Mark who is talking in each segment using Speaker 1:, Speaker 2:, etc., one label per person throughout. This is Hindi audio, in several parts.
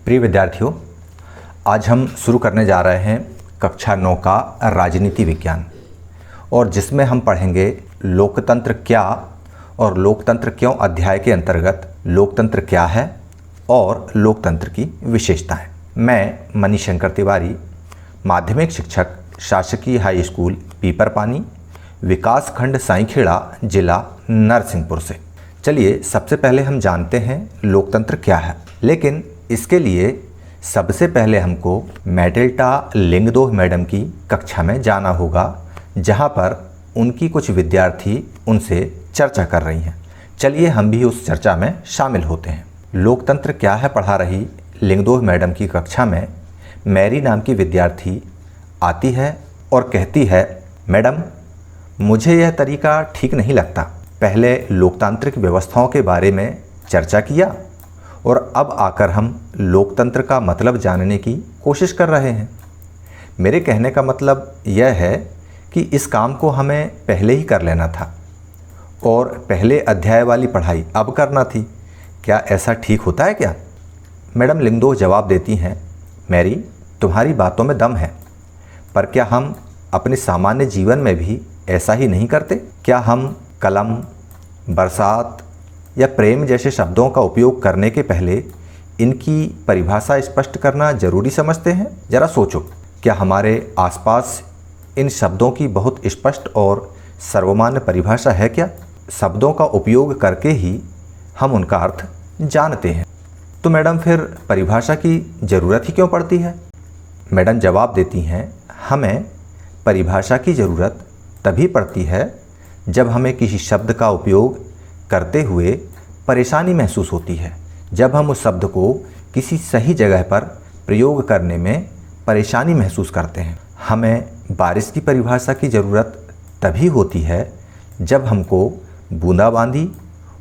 Speaker 1: प्रिय विद्यार्थियों, आज हम शुरू करने जा रहे हैं कक्षा 9 का राजनीति विज्ञान, और जिसमें हम पढ़ेंगे लोकतंत्र क्या और लोकतंत्र क्यों अध्याय के अंतर्गत लोकतंत्र क्या है और लोकतंत्र की विशेषताएं। मैं मनीशंकर तिवारी, माध्यमिक शिक्षक, शासकीय हाई स्कूल पीपरपानी, विकास खंड साईखेड़ा, जिला नरसिंहपुर से। चलिए सबसे पहले हम जानते हैं लोकतंत्र क्या है, लेकिन इसके लिए सबसे पहले हमको मैटिल्डा लिंगदोह मैडम की कक्षा में जाना होगा, जहां पर उनकी कुछ विद्यार्थी उनसे चर्चा कर रही हैं। चलिए हम भी उस चर्चा में शामिल होते हैं। लोकतंत्र क्या है पढ़ा रही लिंगदोह मैडम की कक्षा में मैरी नाम की विद्यार्थी आती है और कहती है, मैडम मुझे यह तरीका ठीक नहीं लगता। पहले लोकतांत्रिक व्यवस्थाओं के बारे में चर्चा किया और अब आकर हम लोकतंत्र का मतलब जानने की कोशिश कर रहे हैं। मेरे कहने का मतलब यह है कि इस काम को हमें पहले ही कर लेना था और पहले अध्याय वाली पढ़ाई अब करना थी। क्या ऐसा ठीक होता है क्या? मैडम लिंगदोह जवाब देती हैं, मैरी तुम्हारी बातों में दम है, पर क्या हम अपने सामान्य जीवन में भी ऐसा ही नहीं करते? क्या हम कलम, बरसात या प्रेम जैसे शब्दों का उपयोग करने के पहले इनकी परिभाषा स्पष्ट करना जरूरी समझते हैं? जरा सोचो, क्या हमारे आसपास इन शब्दों की बहुत स्पष्ट और सर्वमान्य परिभाषा है क्या? शब्दों का उपयोग करके ही हम उनका अर्थ जानते हैं। तो मैडम फिर परिभाषा की ज़रूरत ही क्यों पड़ती है? मैडम जवाब देती हैं, हमें परिभाषा की ज़रूरत तभी पड़ती है जब हमें किसी शब्द का उपयोग करते हुए परेशानी महसूस होती है, जब हम उस शब्द को किसी सही जगह पर प्रयोग करने में परेशानी महसूस करते हैं। हमें बारिश की परिभाषा की ज़रूरत तभी होती है जब हमको बूंदाबांदी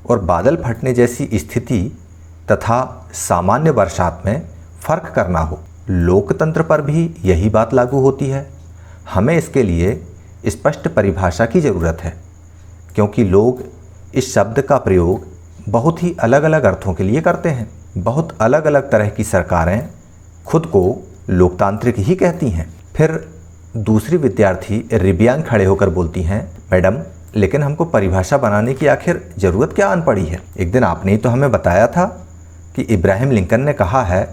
Speaker 1: और बादल फटने जैसी स्थिति तथा सामान्य बरसात में फ़र्क करना हो। लोकतंत्र पर भी यही बात लागू होती है। हमें इसके लिए स्पष्ट परिभाषा की ज़रूरत है, क्योंकि लोग इस शब्द का प्रयोग बहुत ही अलग अलग अर्थों के लिए करते हैं। बहुत अलग अलग तरह की सरकारें खुद को लोकतांत्रिक ही कहती हैं। फिर दूसरी विद्यार्थी रिबियान खड़े होकर बोलती हैं, मैडम लेकिन हमको परिभाषा बनाने की आखिर ज़रूरत क्या आन पड़ी है? एक दिन आपने ही तो हमें बताया था कि इब्राहिम लिंकन ने कहा है,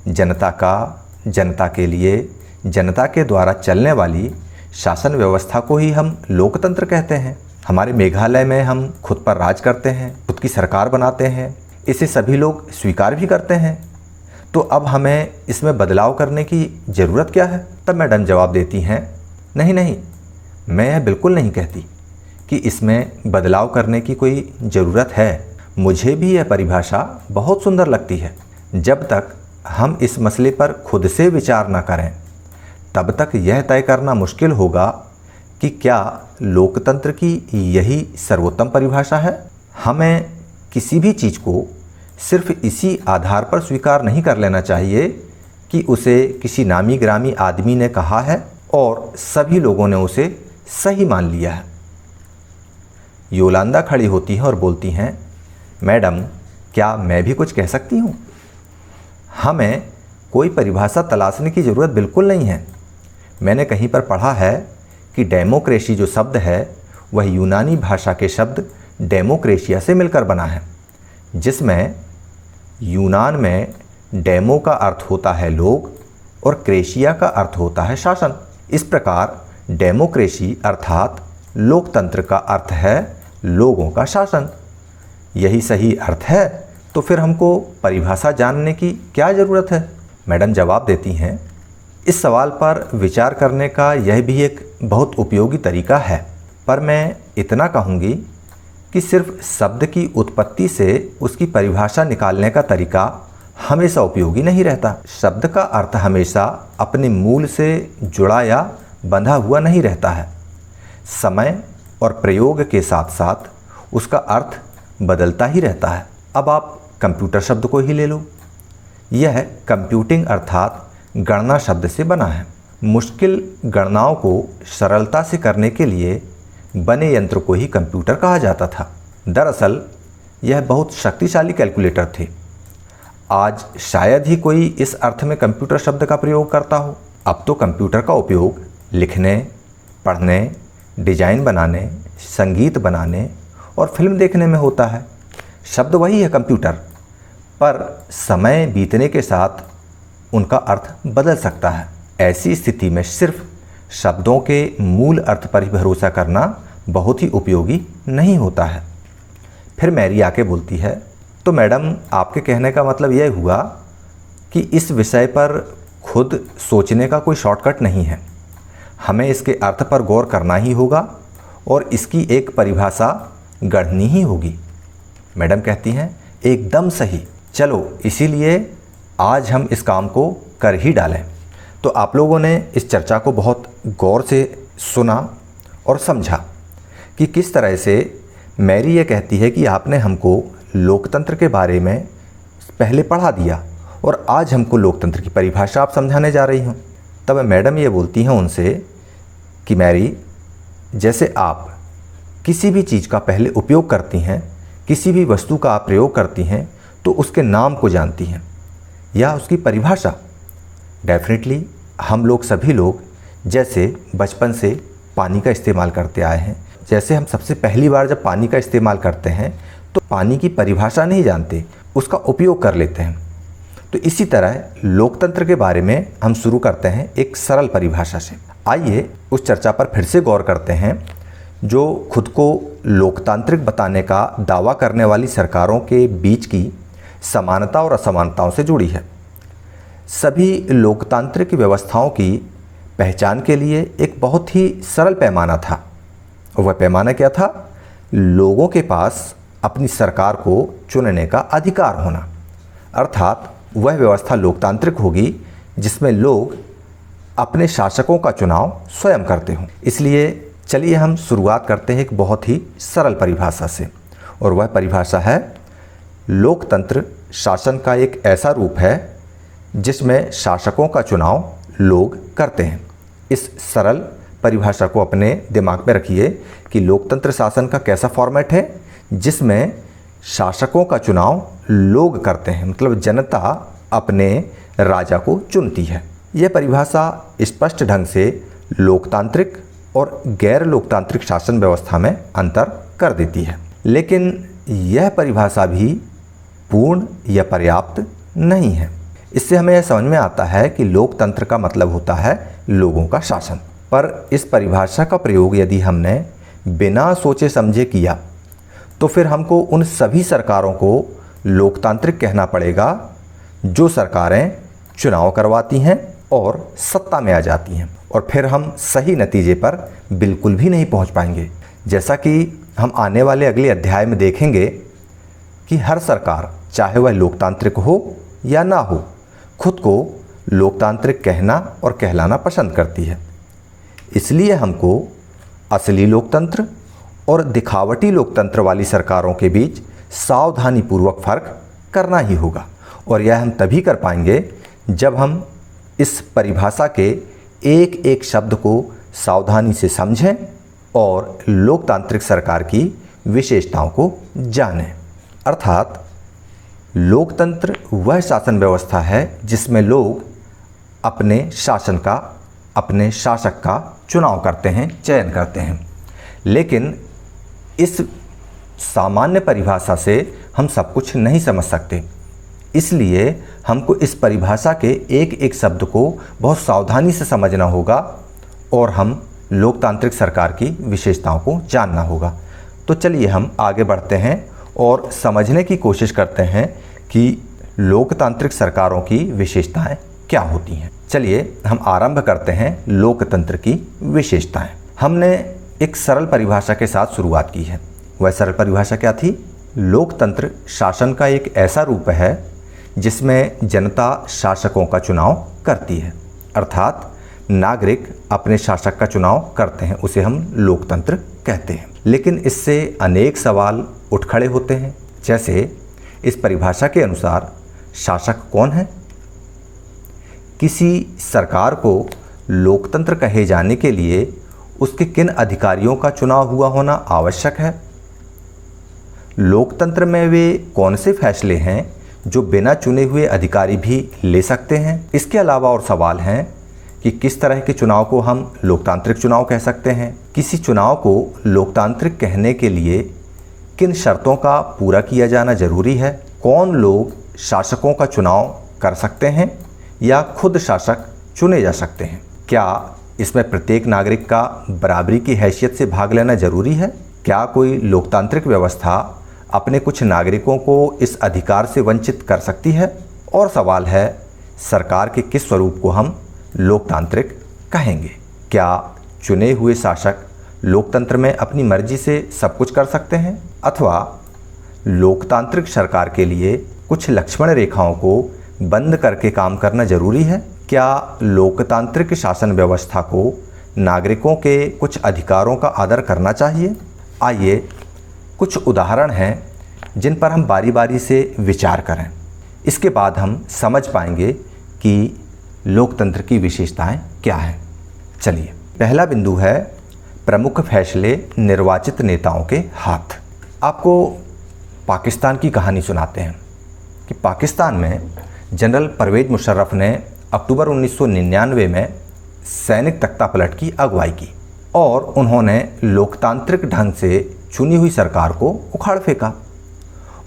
Speaker 1: जनता का, जनता के लिए, जनता के द्वारा चलने वाली शासन व्यवस्था को ही हम लोकतंत्र कहते हैं। हमारे मेघालय में हम खुद पर राज करते हैं, खुद की सरकार बनाते हैं, इसे सभी लोग स्वीकार भी करते हैं। तो अब हमें इसमें बदलाव करने की ज़रूरत क्या है? तब मैडम जवाब देती हैं, नहीं नहीं, मैं यह बिल्कुल नहीं कहती कि इसमें बदलाव करने की कोई ज़रूरत है। मुझे भी यह परिभाषा बहुत सुंदर लगती है। जब तक हम इस मसले पर खुद से विचार न करें, तब तक यह तय करना मुश्किल होगा कि क्या लोकतंत्र की यही सर्वोत्तम परिभाषा है। हमें किसी भी चीज़ को सिर्फ इसी आधार पर स्वीकार नहीं कर लेना चाहिए कि उसे किसी नामी ग्रामी आदमी ने कहा है और सभी लोगों ने उसे सही मान लिया है। योलांदा खड़ी होती हैं और बोलती हैं, मैडम क्या मैं भी कुछ कह सकती हूँ? हमें कोई परिभाषा तलाशने की ज़रूरत बिल्कुल नहीं है। मैंने कहीं पर पढ़ा है कि डेमोक्रेसी जो शब्द है वह यूनानी भाषा के शब्द डेमोक्रेशिया से मिलकर बना है, जिसमें यूनान में डेमो का अर्थ होता है लोग और क्रेशिया का अर्थ होता है शासन। इस प्रकार डेमोक्रेसी अर्थात लोकतंत्र का अर्थ है लोगों का शासन। यही सही अर्थ है, तो फिर हमको परिभाषा जानने की क्या ज़रूरत है? मैडम जवाब देती हैं, इस सवाल पर विचार करने का यह भी एक बहुत उपयोगी तरीका है, पर मैं इतना कहूँगी कि सिर्फ शब्द की उत्पत्ति से उसकी परिभाषा निकालने का तरीका हमेशा उपयोगी नहीं रहता। शब्द का अर्थ हमेशा अपने मूल से जुड़ा या बंधा हुआ नहीं रहता है। समय और प्रयोग के साथ साथ उसका अर्थ बदलता ही रहता है। अब आप कंप्यूटर शब्द को ही ले लो। यह कंप्यूटिंग अर्थात गणना शब्द से बना है। मुश्किल गणनाओं को सरलता से करने के लिए बने यंत्र को ही कंप्यूटर कहा जाता था। दरअसल यह बहुत शक्तिशाली कैलकुलेटर थे। आज शायद ही कोई इस अर्थ में कंप्यूटर शब्द का प्रयोग करता हो। अब तो कंप्यूटर का उपयोग लिखने, पढ़ने, डिजाइन बनाने, संगीत बनाने और फिल्म देखने में होता है। शब्द वही है कंप्यूटर, पर समय बीतने के साथ उनका अर्थ बदल सकता है। ऐसी स्थिति में सिर्फ शब्दों के मूल अर्थ पर ही भरोसा करना बहुत ही उपयोगी नहीं होता है। फिर मैरी आके बोलती है, तो मैडम आपके कहने का मतलब यह हुआ कि इस विषय पर खुद सोचने का कोई शॉर्टकट नहीं है, हमें इसके अर्थ पर गौर करना ही होगा और इसकी एक परिभाषा गढ़नी ही होगी। मैडम कहती हैं, एकदम सही, चलो इसीलिए आज हम इस काम को कर ही डालें। तो आप लोगों ने इस चर्चा को बहुत गौर से सुना और समझा कि किस तरह से मैरी ये कहती है कि आपने हमको लोकतंत्र के बारे में पहले पढ़ा दिया और आज हमको लोकतंत्र की परिभाषा आप समझाने जा रही हूँ। तब मैडम ये बोलती हैं उनसे कि मैरी, जैसे आप किसी भी चीज़ का पहले उपयोग करती हैं, किसी भी वस्तु का आप प्रयोग करती हैं, तो उसके नाम को जानती हैं या उसकी परिभाषा। डेफिनेटली हम लोग सभी लोग जैसे बचपन से पानी का इस्तेमाल करते आए हैं, जैसे हम सबसे पहली बार जब पानी का इस्तेमाल करते हैं तो पानी की परिभाषा नहीं जानते, उसका उपयोग कर लेते हैं। तो इसी तरह लोकतंत्र के बारे में हम शुरू करते हैं एक सरल परिभाषा से। आइए उस चर्चा पर फिर से गौर करते हैं जो खुद को लोकतांत्रिक बताने का दावा करने वाली सरकारों के बीच की समानता और असमानताओं से जुड़ी है। सभी लोकतांत्रिक व्यवस्थाओं की पहचान के लिए एक बहुत ही सरल पैमाना था। वह पैमाना क्या था? लोगों के पास अपनी सरकार को चुनने का अधिकार होना। अर्थात वह व्यवस्था लोकतांत्रिक होगी जिसमें लोग अपने शासकों का चुनाव स्वयं करते हों। इसलिए चलिए हम शुरुआत करते हैं एक बहुत ही सरल परिभाषा से, और वह परिभाषा है लोकतंत्र शासन का एक ऐसा रूप है जिसमें शासकों का चुनाव लोग करते हैं। इस सरल परिभाषा को अपने दिमाग में रखिए कि लोकतंत्र शासन का कैसा फॉर्मेट है जिसमें शासकों का चुनाव लोग करते हैं, मतलब जनता अपने राजा को चुनती है। यह परिभाषा स्पष्ट ढंग से लोकतांत्रिक और गैर लोकतांत्रिक शासन व्यवस्था में अंतर कर देती है। लेकिन यह परिभाषा भी पूर्ण या पर्याप्त नहीं है। इससे हमें यह समझ में आता है कि लोकतंत्र का मतलब होता है लोगों का शासन। पर इस परिभाषा का प्रयोग यदि हमने बिना सोचे समझे किया तो फिर हमको उन सभी सरकारों को लोकतांत्रिक कहना पड़ेगा जो सरकारें चुनाव करवाती हैं और सत्ता में आ जाती हैं, और फिर हम सही नतीजे पर बिल्कुल भी नहीं पहुंच पाएंगे। जैसा कि हम आने वाले अगले अध्याय में देखेंगे कि हर सरकार, चाहे वह लोकतांत्रिक हो या ना हो, खुद को लोकतांत्रिक कहना और कहलाना पसंद करती है। इसलिए हमको असली लोकतंत्र और दिखावटी लोकतंत्र वाली सरकारों के बीच सावधानीपूर्वक फ़र्क करना ही होगा, और यह हम तभी कर पाएंगे जब हम इस परिभाषा के एक एक शब्द को सावधानी से समझें और लोकतांत्रिक सरकार की विशेषताओं को जानें। अर्थात लोकतंत्र वह शासन व्यवस्था है जिसमें लोग अपने शासन का, अपने शासक का चुनाव करते हैं, चयन करते हैं। लेकिन इस सामान्य परिभाषा से हम सब कुछ नहीं समझ सकते, इसलिए हमको इस परिभाषा के एक एक शब्द को बहुत सावधानी से समझना होगा और हम लोकतांत्रिक सरकार की विशेषताओं को जानना होगा। तो चलिए हम आगे बढ़ते हैं और समझने की कोशिश करते हैं कि लोकतांत्रिक सरकारों की विशेषताएं क्या होती हैं। चलिए हम आरंभ करते हैं लोकतंत्र की विशेषताएं। हमने एक सरल परिभाषा के साथ शुरुआत की है। वह सरल परिभाषा क्या थी? लोकतंत्र शासन का एक ऐसा रूप है जिसमें जनता शासकों का चुनाव करती है। अर्थात नागरिक अपने शासक का चुनाव करते हैं, उसे हम लोकतंत्र कहते हैं। लेकिन इससे अनेक सवाल उठ खड़े होते हैं। जैसे इस परिभाषा के अनुसार शासक कौन है? किसी सरकार को लोकतंत्र कहे जाने के लिए उसके किन अधिकारियों का चुनाव हुआ होना आवश्यक है? लोकतंत्र में वे कौन से फैसले हैं जो बिना चुने हुए अधिकारी भी ले सकते हैं। इसके अलावा और सवाल हैं कि किस तरह के चुनाव को हम लोकतांत्रिक चुनाव कह सकते हैं, किसी चुनाव को लोकतांत्रिक कहने के लिए किन शर्तों का पूरा किया जाना जरूरी है, कौन लोग शासकों का चुनाव कर सकते हैं या खुद शासक चुने जा सकते हैं, क्या इसमें प्रत्येक नागरिक का बराबरी की हैसियत से भाग लेना जरूरी है, क्या कोई लोकतांत्रिक व्यवस्था अपने कुछ नागरिकों को इस अधिकार से वंचित कर सकती है, और सवाल है सरकार के किस स्वरूप को हम लोकतांत्रिक कहेंगे। क्या चुने हुए शासक लोकतंत्र में अपनी मर्जी से सब कुछ कर सकते हैं, अथवा लोकतांत्रिक सरकार के लिए कुछ लक्ष्मण रेखाओं को बंद करके काम करना जरूरी है। क्या लोकतांत्रिक शासन व्यवस्था को नागरिकों के कुछ अधिकारों का आदर करना चाहिए। आइए कुछ उदाहरण हैं जिन पर हम बारी बारी से विचार करें, इसके बाद हम समझ पाएंगे कि लोकतंत्र की विशेषताएं क्या हैं। चलिए, पहला बिंदु है प्रमुख फैसले निर्वाचित नेताओं के हाथ। आपको पाकिस्तान की कहानी सुनाते हैं कि पाकिस्तान में जनरल परवेज़ मुशर्रफ ने अक्टूबर 1999 में सैनिक तख्तापलट की अगुवाई की और उन्होंने लोकतांत्रिक ढंग से चुनी हुई सरकार को उखाड़ फेंका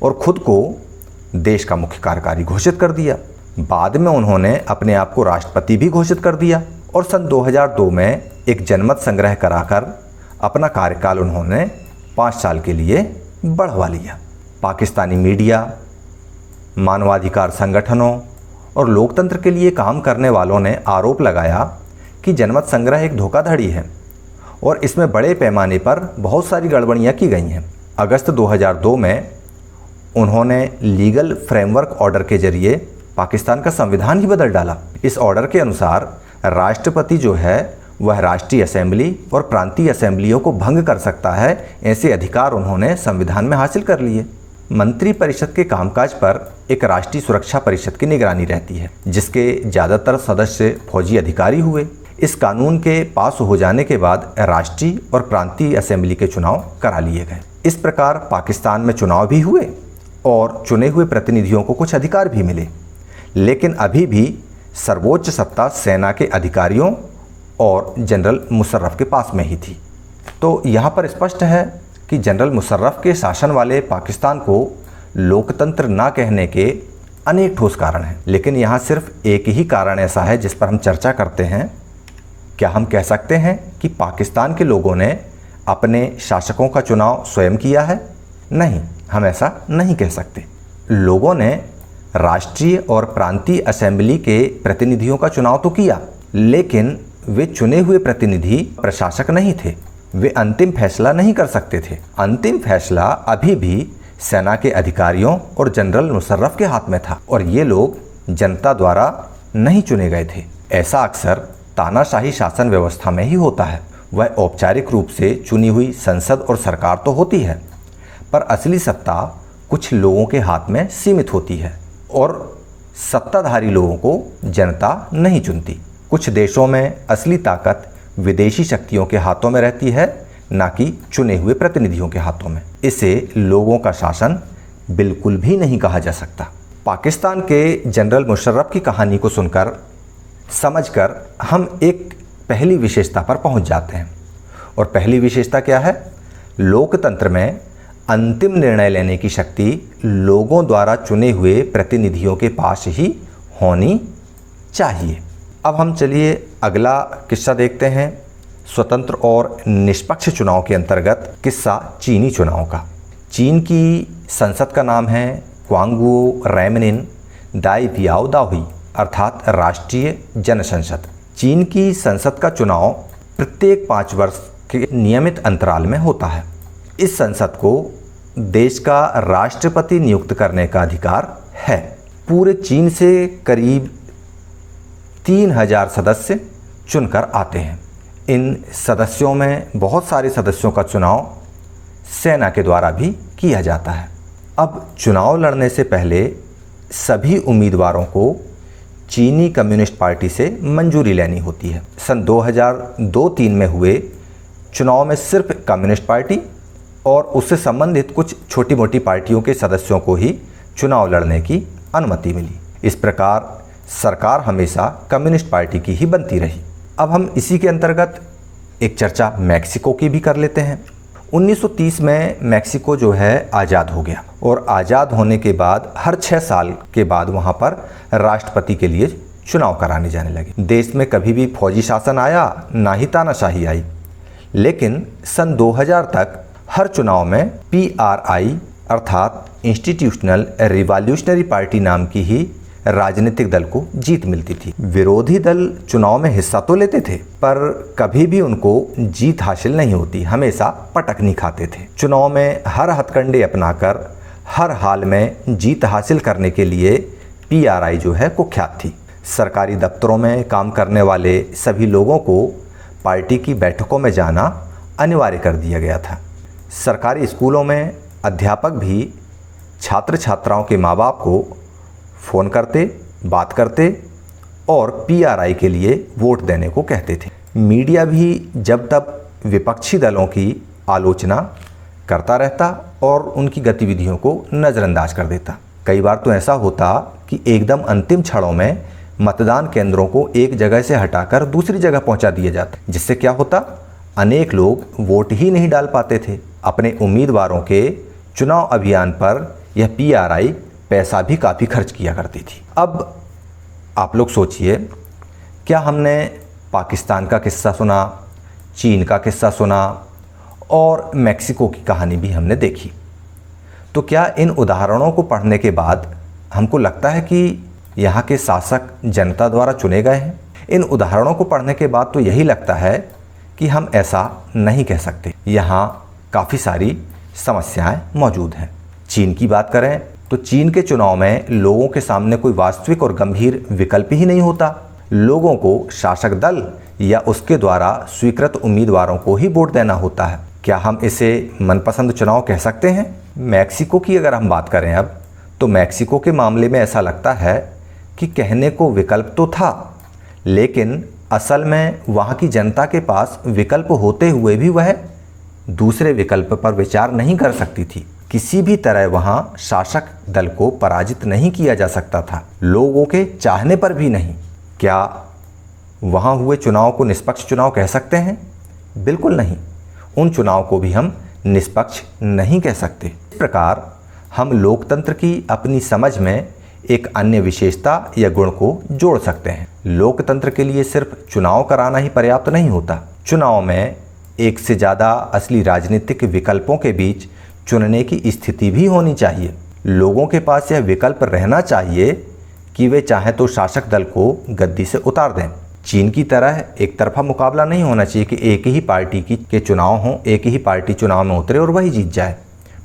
Speaker 1: और खुद को देश का मुख्य कार्यकारी घोषित कर दिया। बाद में उन्होंने अपने आप को राष्ट्रपति भी घोषित कर दिया और सन 2002 में एक जनमत संग्रह कराकर अपना कार्यकाल उन्होंने 5 साल के लिए बढ़वा लिया। पाकिस्तानी मीडिया, मानवाधिकार संगठनों और लोकतंत्र के लिए काम करने वालों ने आरोप लगाया कि जनमत संग्रह एक धोखाधड़ी है और इसमें बड़े पैमाने पर बहुत सारी गड़बड़ियां की गई हैं। अगस्त 2002 में उन्होंने लीगल फ्रेमवर्क ऑर्डर के जरिए पाकिस्तान का संविधान ही बदल डाला। इस ऑर्डर के अनुसार राष्ट्रपति जो है वह राष्ट्रीय असेंबली और प्रांतीय असेंबलियों को भंग कर सकता है, ऐसे अधिकार उन्होंने संविधान में हासिल कर लिए। मंत्रिपरिषद के कामकाज पर एक राष्ट्रीय सुरक्षा परिषद की निगरानी रहती है, जिसके ज़्यादातर सदस्य फौजी अधिकारी हुए। इस कानून के पास हो जाने के बाद राष्ट्रीय और प्रांतीय असेंबली के चुनाव करा लिए गए। इस प्रकार पाकिस्तान में चुनाव भी हुए और चुने हुए प्रतिनिधियों को कुछ अधिकार भी मिले, लेकिन अभी भी सर्वोच्च सत्ता सेना के अधिकारियों और जनरल मुशर्रफ के पास में ही थी। तो यहाँ पर स्पष्ट है कि जनरल मुशर्रफ के शासन वाले पाकिस्तान को लोकतंत्र ना कहने के अनेक ठोस कारण हैं, लेकिन यहाँ सिर्फ एक ही कारण ऐसा है जिस पर हम चर्चा करते हैं। क्या हम कह सकते हैं कि पाकिस्तान के लोगों ने अपने शासकों का चुनाव स्वयं किया है? नहीं, हम ऐसा नहीं कह सकते। लोगों ने राष्ट्रीय और प्रांतीय असेंबली के प्रतिनिधियों का चुनाव तो किया, लेकिन वे चुने हुए प्रतिनिधि प्रशासक नहीं थे, वे अंतिम फैसला नहीं कर सकते थे। अंतिम फैसला अभी भी सेना के अधिकारियों और जनरल मुशर्रफ के हाथ में था और ये लोग जनता द्वारा नहीं चुने गए थे। ऐसा अक्सर तानाशाही शासन व्यवस्था में ही होता है। वह औपचारिक रूप से चुनी हुई संसद और सरकार तो होती है, पर असली सत्ता कुछ लोगों के हाथ में सीमित होती है और सत्ताधारी लोगों को जनता नहीं चुनती। कुछ देशों में असली ताकत विदेशी शक्तियों के हाथों में रहती है, ना कि चुने हुए प्रतिनिधियों के हाथों में। इसे लोगों का शासन बिल्कुल भी नहीं कहा जा सकता। पाकिस्तान के जनरल मुशर्रफ की कहानी को सुनकर, समझकर हम एक पहली विशेषता पर पहुंच जाते हैं। और पहली विशेषता क्या है? लोकतंत्र में अंतिम निर्णय लेने की शक्ति लोगों द्वारा चुने हुए प्रतिनिधियों के पास ही होनी चाहिए। अब हम चलिए अगला किस्सा देखते हैं। स्वतंत्र और निष्पक्ष चुनाव के अंतर्गत किस्सा चीनी चुनाव का। चीन की संसद का नाम है क्वांगुओ रेमनिन दाई बियाओ दाहुई, अर्थात राष्ट्रीय जनसंसद। चीन की संसद का चुनाव प्रत्येक 5 वर्ष के नियमित अंतराल में होता है। इस संसद को देश का राष्ट्रपति नियुक्त करने का अधिकार है। पूरे चीन से करीब 3000 सदस्य चुनकर आते हैं। इन सदस्यों में बहुत सारे सदस्यों का चुनाव सेना के द्वारा भी किया जाता है। अब चुनाव लड़ने से पहले सभी उम्मीदवारों को चीनी कम्युनिस्ट पार्टी से मंजूरी लेनी होती है। सन 2002-3 में हुए चुनाव में सिर्फ कम्युनिस्ट पार्टी और उससे संबंधित कुछ छोटी मोटी पार्टियों के सदस्यों को ही चुनाव लड़ने की अनुमति मिली। इस प्रकार सरकार हमेशा कम्युनिस्ट पार्टी की ही बनती रही। अब हम इसी के अंतर्गत एक चर्चा मैक्सिको की भी कर लेते हैं। 1930 में मैक्सिको जो है आज़ाद हो गया और आज़ाद होने के बाद हर 6 साल के बाद वहाँ पर राष्ट्रपति के लिए चुनाव कराने जाने लगे। देश में कभी भी फौजी शासन आया ना ही तानाशाही आई, लेकिन सन 2000 तक हर चुनाव में PRI अर्थात इंस्टीट्यूशनल रिवॉल्यूशनरी पार्टी नाम की ही राजनीतिक दल को जीत मिलती थी। विरोधी दल चुनाव में हिस्सा तो लेते थे पर कभी भी उनको जीत हासिल नहीं होती, हमेशा पटकनी खाते थे। चुनाव में हर हथकंडे अपनाकर हर हाल में जीत हासिल करने के लिए PRI जो है कुख्यात थी। सरकारी दफ्तरों में काम करने वाले सभी लोगों को पार्टी की बैठकों में जाना अनिवार्य कर दिया गया था। सरकारी स्कूलों में अध्यापक भी छात्र छात्राओं के माँ बाप को फ़ोन करते, बात करते और PRI के लिए वोट देने को कहते थे। मीडिया भी जब तब विपक्षी दलों की आलोचना करता रहता और उनकी गतिविधियों को नज़रअंदाज कर देता। कई बार तो ऐसा होता कि एकदम अंतिम क्षणों में मतदान केंद्रों को एक जगह से हटाकर दूसरी जगह पहुंचा दिया जाता, जिससे क्या होता, अनेक लोग वोट ही नहीं डाल पाते थे। अपने उम्मीदवारों के चुनाव अभियान पर यह PRI पैसा भी काफ़ी खर्च किया करती थी। अब आप लोग सोचिए, क्या हमने पाकिस्तान का किस्सा सुना, चीन का किस्सा सुना और मैक्सिको की कहानी भी हमने देखी, तो क्या इन उदाहरणों को पढ़ने के बाद हमको लगता है कि यहाँ के शासक जनता द्वारा चुने गए हैं? इन उदाहरणों को पढ़ने के बाद तो यही लगता है कि हम ऐसा नहीं कह सकते। यहाँ काफ़ी सारी समस्याएं मौजूद हैं। चीन की बात करें तो चीन के चुनाव में लोगों के सामने कोई वास्तविक और गंभीर विकल्प ही नहीं होता। लोगों को शासक दल या उसके द्वारा स्वीकृत उम्मीदवारों को ही वोट देना होता है। क्या हम इसे मनपसंद चुनाव कह सकते हैं? मैक्सिको की अगर हम बात करें अब, तो मैक्सिको के मामले में ऐसा लगता है कि कहने को विकल्प तो था, लेकिन असल में वहाँ की जनता के पास विकल्प होते हुए भी वह दूसरे विकल्प पर विचार नहीं कर सकती थी। किसी भी तरह वहाँ शासक दल को पराजित नहीं किया जा सकता था, लोगों के चाहने पर भी नहीं। क्या वहाँ हुए चुनाव को निष्पक्ष चुनाव कह सकते हैं? बिल्कुल नहीं। उन चुनाव को भी हम निष्पक्ष नहीं कह सकते। इस प्रकार हम लोकतंत्र की अपनी समझ में एक अन्य विशेषता या गुण को जोड़ सकते हैं। लोकतंत्र के लिए सिर्फ चुनाव कराना ही पर्याप्त नहीं होता। चुनाव में एक से ज़्यादा असली राजनीतिक विकल्पों के बीच चुनने की स्थिति भी होनी चाहिए। लोगों के पास यह विकल्प रहना चाहिए कि वे चाहे तो शासक दल को गद्दी से उतार दें। चीन की तरह एक तरफा मुकाबला नहीं होना चाहिए कि एक ही पार्टी के चुनाव हों, एक ही पार्टी चुनाव में उतरे और वही जीत जाए,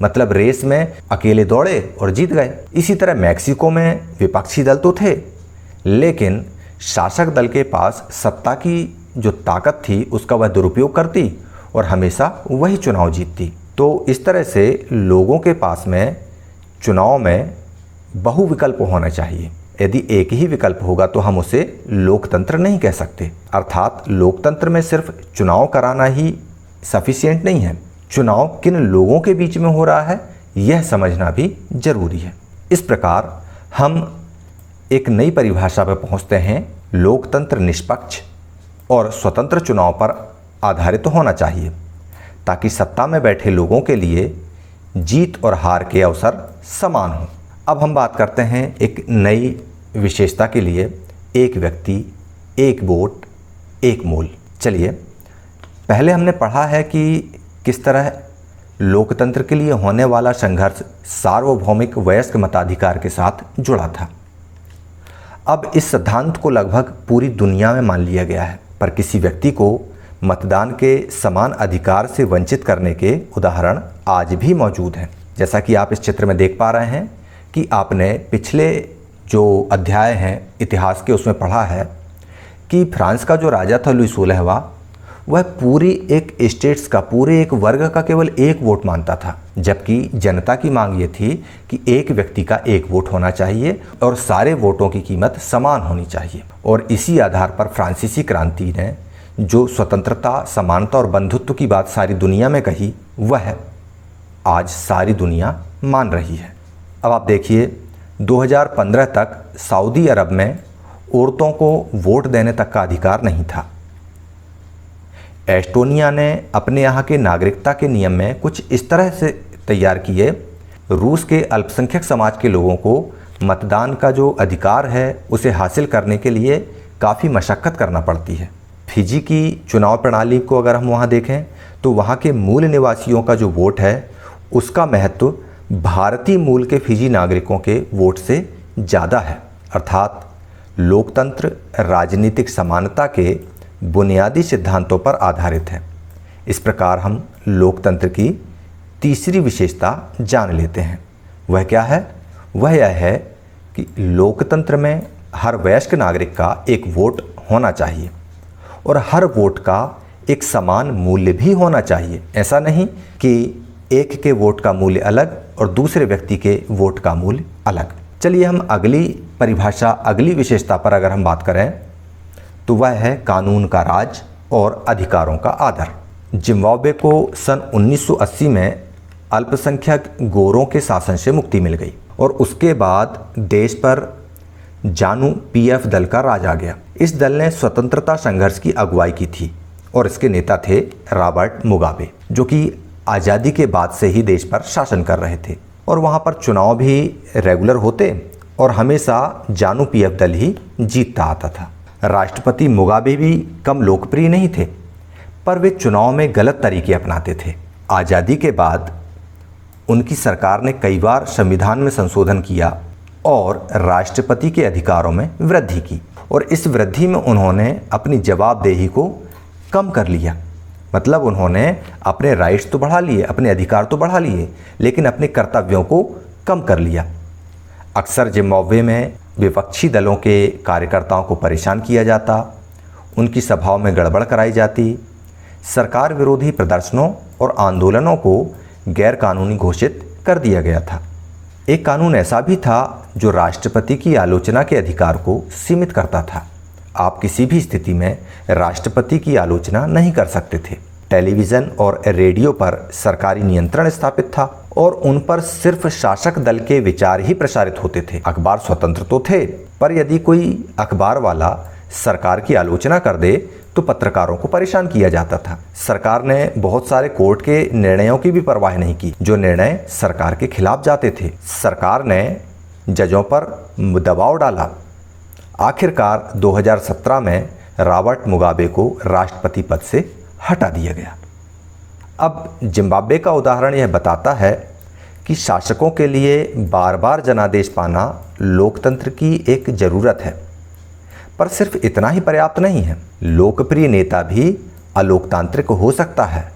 Speaker 1: मतलब रेस में अकेले दौड़े और जीत गए। इसी तरह मैक्सिको में विपक्षी दल तो थे, लेकिन शासक दल के पास सत्ता की जो ताकत थी उसका वह दुरुपयोग करती और हमेशा वही चुनाव जीतती। तो इस तरह से लोगों के पास में चुनाव में बहुविकल्प होना चाहिए। यदि एक ही विकल्प होगा तो हम उसे लोकतंत्र नहीं कह सकते। अर्थात लोकतंत्र में सिर्फ चुनाव कराना ही सफिशिएंट नहीं है, चुनाव किन लोगों के बीच में हो रहा है यह समझना भी जरूरी है। इस प्रकार हम एक नई परिभाषा पर पहुंचते हैं। लोकतंत्र निष्पक्ष और स्वतंत्र चुनाव पर आधारित होना चाहिए ताकि सत्ता में बैठे लोगों के लिए जीत और हार के अवसर समान हों। अब हम बात करते हैं एक नई विशेषता के लिए, एक व्यक्ति एक वोट एक मूल। चलिए, पहले हमने पढ़ा है कि किस तरह लोकतंत्र के लिए होने वाला संघर्ष सार्वभौमिक वयस्क मताधिकार के साथ जुड़ा था। अब इस सिद्धांत को लगभग पूरी दुनिया में मान लिया गया है, पर किसी व्यक्ति को मतदान के समान अधिकार से वंचित करने के उदाहरण आज भी मौजूद हैं। जैसा कि आप इस चित्र में देख पा रहे हैं कि आपने पिछले जो अध्याय हैं इतिहास के उसमें पढ़ा है कि फ्रांस का जो राजा था लुई 16वां, वह पूरी एक स्टेट्स का, पूरे एक वर्ग का केवल एक वोट मानता था, जबकि जनता की मांग ये थी कि एक व्यक्ति का एक वोट होना चाहिए और सारे वोटों की कीमत समान होनी चाहिए। और इसी आधार पर फ्रांसीसी क्रांति ने जो स्वतंत्रता, समानता और बंधुत्व की बात सारी दुनिया में कही, वह आज सारी दुनिया मान रही है। अब आप देखिए, 2015 तक सऊदी अरब में औरतों को वोट देने तक का अधिकार नहीं था। एस्टोनिया ने अपने यहाँ के नागरिकता के नियम में कुछ इस तरह से तैयार किए, रूस के अल्पसंख्यक समाज के लोगों को मतदान का जो अधिकार है उसे हासिल करने के लिए काफ़ी मशक्क़त करना पड़ती है। फिजी की चुनाव प्रणाली को अगर हम वहाँ देखें तो वहाँ के मूल निवासियों का जो वोट है उसका महत्व भारतीय मूल के फिजी नागरिकों के वोट से ज़्यादा है। अर्थात लोकतंत्र राजनीतिक समानता के बुनियादी सिद्धांतों पर आधारित है। इस प्रकार हम लोकतंत्र की तीसरी विशेषता जान लेते हैं। वह क्या है? वह यह है कि लोकतंत्र में हर वयस्क नागरिक का एक वोट होना चाहिए और हर वोट का एक समान मूल्य भी होना चाहिए। ऐसा नहीं कि एक के वोट का मूल्य अलग और दूसरे व्यक्ति के वोट का मूल्य अलग। चलिए हम अगली परिभाषा, अगली विशेषता पर अगर हम बात करें तो वह है कानून का राज और अधिकारों का आदर। जिम्बाब्वे को सन 1980 में अल्पसंख्यक गोरों के शासन से मुक्ति मिल गई और उसके बाद देश पर जानू पीएफ दल का राज आ गया। इस दल ने स्वतंत्रता संघर्ष की अगुवाई की थी और इसके नेता थे रॉबर्ट मुगाबे, जो कि आज़ादी के बाद से ही देश पर शासन कर रहे थे। और वहाँ पर चुनाव भी रेगुलर होते और हमेशा जानू पीएफ दल ही जीतता आता था। राष्ट्रपति मुगाबे भी कम लोकप्रिय नहीं थे, पर वे चुनाव में गलत तरीके अपनाते थे। आज़ादी के बाद उनकी सरकार ने कई बार संविधान में संशोधन किया और राष्ट्रपति के अधिकारों में वृद्धि की और इस वृद्धि में उन्होंने अपनी जवाबदेही को कम कर लिया। मतलब उन्होंने अपने राइट्स तो बढ़ा लिए, अपने अधिकार तो बढ़ा लिए, लेकिन अपने कर्तव्यों को कम कर लिया। अक्सर जिम्बाब्वे में विपक्षी दलों के कार्यकर्ताओं को परेशान किया जाता, उनकी सभाओं में गड़बड़ कराई जाती, सरकार विरोधी प्रदर्शनों और आंदोलनों को गैरकानूनी घोषित कर दिया गया था। एक कानून ऐसा भी था जो राष्ट्रपति की आलोचना के अधिकार को सीमित करता था। आप किसी भी स्थिति में राष्ट्रपति की आलोचना नहीं कर सकते थे। टेलीविज़न और रेडियो पर सरकारी नियंत्रण स्थापित था और उन पर सिर्फ शासक दल के विचार ही प्रसारित होते थे। अखबार स्वतंत्र तो थे, पर यदि कोई अखबार वाला सरकार की आलोचना कर दे तो पत्रकारों को परेशान किया जाता था। सरकार ने बहुत सारे कोर्ट के निर्णयों की भी परवाह नहीं की जो निर्णय सरकार के खिलाफ जाते थे। सरकार ने जजों पर दबाव डाला। आखिरकार 2017 में रॉबर्ट मुगाबे को राष्ट्रपति पद से हटा दिया गया। अब जिम्बाब्वे का उदाहरण यह बताता है कि शासकों के लिए बार बार जनादेश पाना लोकतंत्र की एक ज़रूरत है, पर सिर्फ इतना ही पर्याप्त नहीं है। लोकप्रिय नेता भी अलोकतांत्रिक हो सकता है,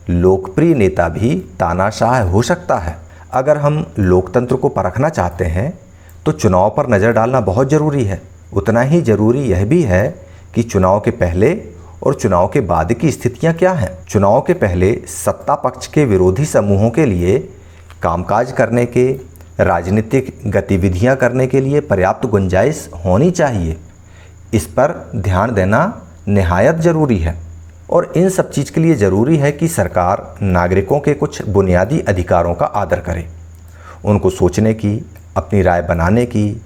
Speaker 1: लोकप्रिय नेता भी तानाशाह हो सकता है। अगर हम लोकतंत्र को परखना चाहते हैं तो चुनाव पर नज़र डालना बहुत ज़रूरी है। उतना ही ज़रूरी यह भी है कि चुनाव के पहले और चुनाव के बाद की स्थितियां क्या हैं। चुनाव के पहले सत्ता पक्ष के विरोधी समूहों के लिए कामकाज करने के, राजनीतिक गतिविधियां करने के लिए पर्याप्त गुंजाइश होनी चाहिए। इस पर ध्यान देना निहायत ज़रूरी है और इन सब चीज़ के लिए ज़रूरी है कि सरकार नागरिकों के कुछ बुनियादी अधिकारों का आदर करे, उनको सोचने की, अपनी राय बनाने की,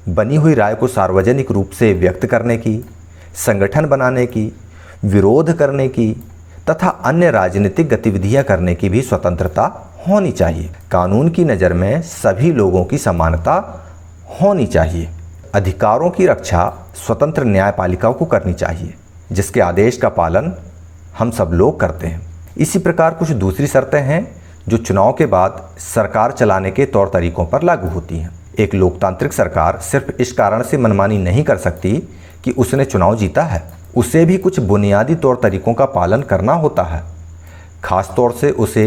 Speaker 1: बनी हुई राय को सार्वजनिक रूप से व्यक्त करने की, संगठन बनाने की, विरोध करने की तथा अन्य राजनीतिक गतिविधियां करने की भी स्वतंत्रता होनी चाहिए। कानून की नज़र में सभी लोगों की समानता होनी चाहिए। अधिकारों की रक्षा स्वतंत्र न्यायपालिकाओं को करनी चाहिए, जिसके आदेश का पालन हम सब लोग करते हैं। इसी प्रकार कुछ दूसरी शर्तें हैं जो चुनाव के बाद सरकार चलाने के तौर तरीकों पर लागू होती हैं। एक लोकतांत्रिक सरकार सिर्फ इस कारण से मनमानी नहीं कर सकती कि उसने चुनाव जीता है, उसे भी कुछ बुनियादी तौर तरीकों का पालन करना होता है। खास तौर से उसे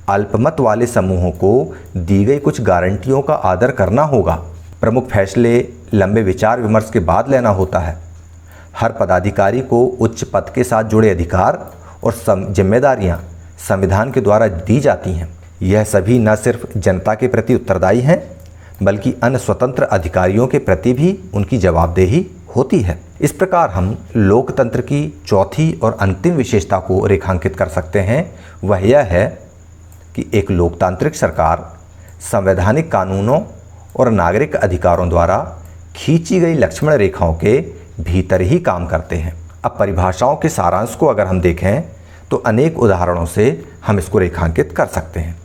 Speaker 1: अल्पमत वाले समूहों को दी गई कुछ गारंटियों का आदर करना होगा। प्रमुख फैसले लंबे विचार विमर्श के बाद लेना होता है। हर पदाधिकारी को उच्च पद के साथ जुड़े अधिकार और जिम्मेदारियां संविधान के द्वारा दी जाती हैं। यह सभी न सिर्फ जनता के प्रति उत्तरदायी हैं, बल्कि अन्य स्वतंत्र अधिकारियों के प्रति भी उनकी जवाबदेही होती है। इस प्रकार हम लोकतंत्र की चौथी और अंतिम विशेषता को रेखांकित कर सकते हैं। वह यह है कि एक लोकतांत्रिक सरकार संवैधानिक कानूनों और नागरिक अधिकारों द्वारा खींची गई लक्ष्मण रेखाओं के भीतर ही काम करते हैं। अब परिभाषाओं के सारांश को अगर हम देखें तो अनेक उदाहरणों से हम इसको रेखांकित कर सकते हैं।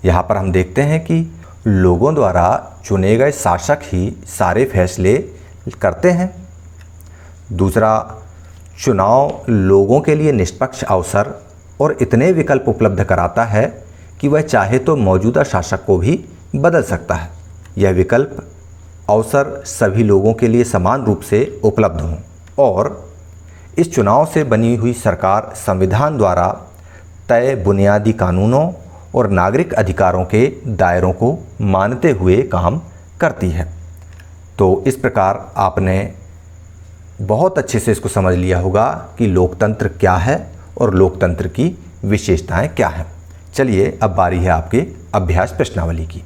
Speaker 1: यहाँ पर हम देखते हैं कि लोगों द्वारा चुने गए शासक ही सारे फैसले करते हैं। दूसरा, चुनाव लोगों के लिए निष्पक्ष अवसर और इतने विकल्प उपलब्ध कराता है कि वह चाहे तो मौजूदा शासक को भी बदल सकता है। यह विकल्प अवसर सभी लोगों के लिए समान रूप से उपलब्ध हों और इस चुनाव से बनी हुई सरकार संविधान द्वारा तय बुनियादी कानूनों और नागरिक अधिकारों के दायरों को मानते हुए काम करती है। तो इस प्रकार आपने बहुत अच्छे से इसको समझ लिया होगा कि लोकतंत्र क्या है और लोकतंत्र की विशेषताएं क्या हैं। चलिए अब बारी है आपके अभ्यास प्रश्नावली की।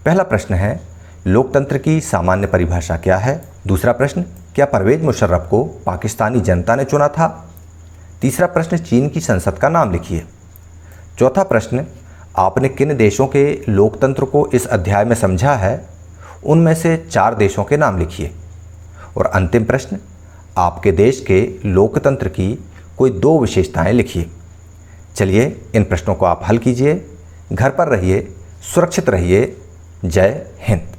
Speaker 1: पहला प्रश्न है, लोकतंत्र की सामान्य परिभाषा क्या है? दूसरा प्रश्न, क्या परवेज मुशर्रफ को पाकिस्तानी जनता ने चुना था? तीसरा प्रश्न, चीन की संसद का नाम लिखिए। चौथा प्रश्न, आपने किन देशों के लोकतंत्र को इस अध्याय में समझा है? उनमें से 4 देशों के नाम लिखिए। और अंतिम प्रश्न, आपके देश के लोकतंत्र की कोई 2 विशेषताएं लिखिए। चलिए इन प्रश्नों को आप हल कीजिए। घर पर रहिए, सुरक्षित रहिए। जय हिंद।